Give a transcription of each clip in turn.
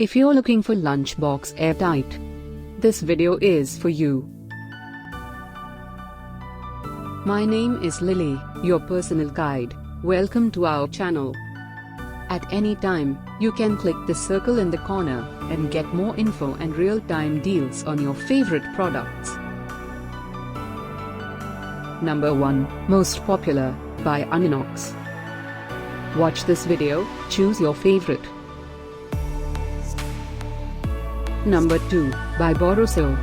If you're looking for lunchbox airtight, this video is for you. My name is Lily, your personal guide. Welcome to our channel. At any time, you can click the circle in the corner and get more info and real-time deals on your favorite products. Number 1, Most Popular, by Uninox. Watch this video, choose your favorite. Number 2, by Borosil.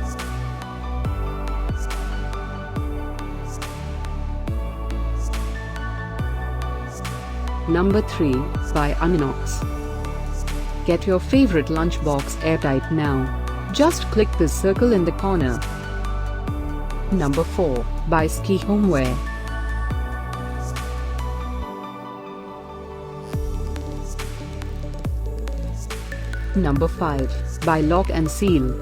Number 3, by Uninox. Get your favorite lunchbox airtight now. Just click the circle in the corner. Number 4, by Homeware. Number 5, by Lock and Seal.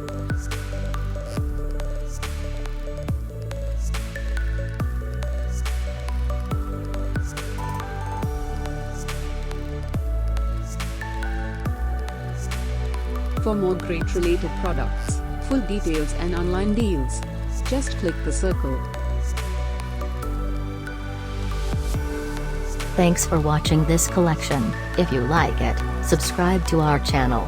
For more great related products, full details and online deals, just click the circle. Thanks for watching this collection. If you like it, subscribe to our channel.